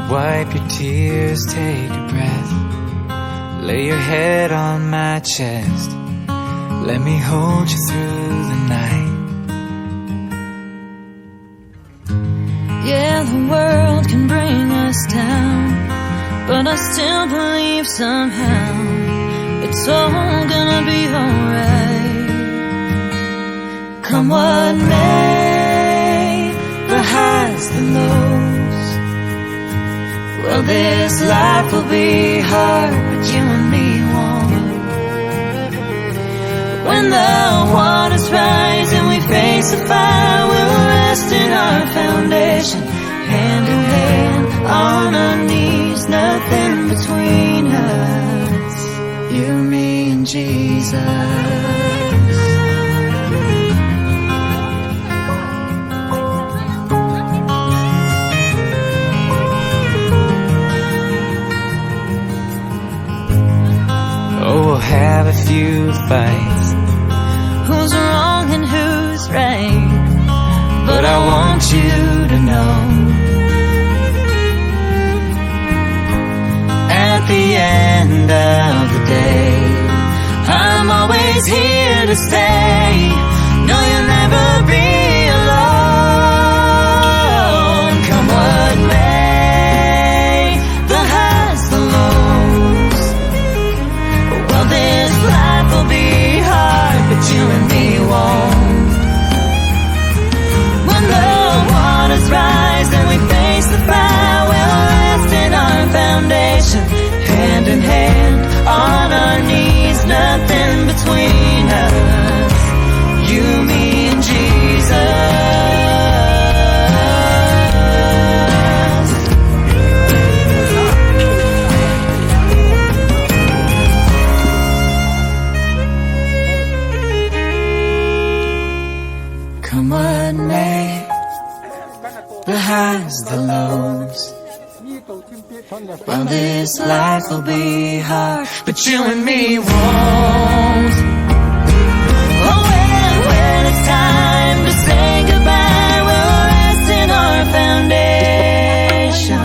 Wipe your tears, take a breath. Lay your head on my chest. Let me hold you through the night. Yeah, the world can bring us down, but I still believe somehow it's all gonna be alright. Come what may, the highs, the lows. Well, this life will be hard, but you and me won't. When the waters rise and we face the fire, we'll rest in our foundation, hand in hand, on our knees, nothing between us, you, me, and Jesus. Oh, we'll have a few fights, who's wrong and who's right, but I want you to know, at the end of the day, I'm always here to stay. No, you'll never be alone. Come what may, the highs, the lows. Well, this life will be hard, but you and me won't. When the waters rise and we face the fire, we'll rest in our foundation, hand in hand, on our knees, nothing between us, you, me, and Jesus. Come what may, the highs, the lows. Well, this life will be hard, but you and me won't. Oh, when it's time to say goodbye, we'll rest in our foundation,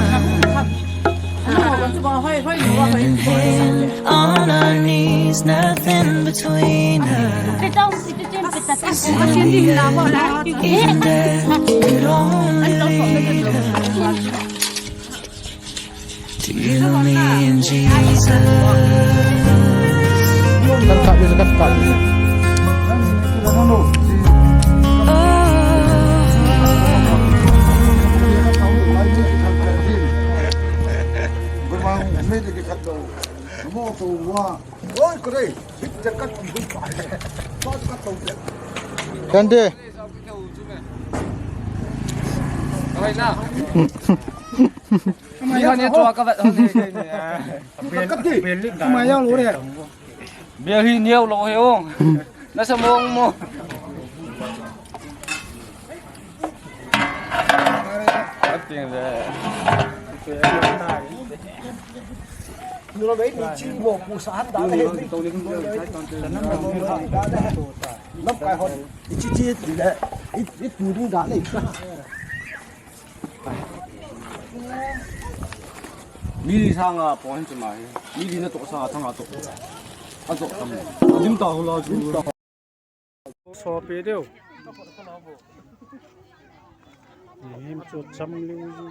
hand in hand, on our knees, nothing between us. Even death could only lead us to you, me, and Jesus. Gandhi. Ini tua các bạn Mày nhau lúa này. bia hi nhiều lộ hiểu không? Nó sẽ mua tiền về Nó đấy đi chi bộ cụ xã đã hết. Lấp cái hồn chi chi để ít bùi cũng đã này. 미리 상아 보한지 마. 미리는 또 상아 상아 또. 아저 잠깐. 님 다 올라주. 소피디오. 님 쫓아물리고.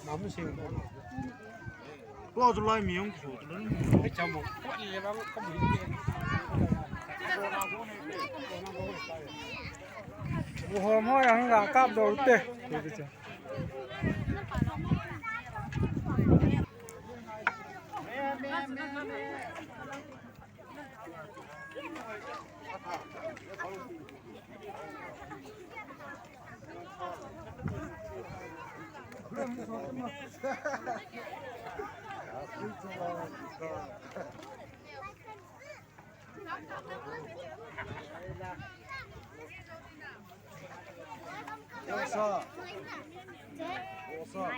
남으신 또 줄라이 미용 주는 참 뭐. Hôm nay anh là cáp đầu tê. What's up? What's up?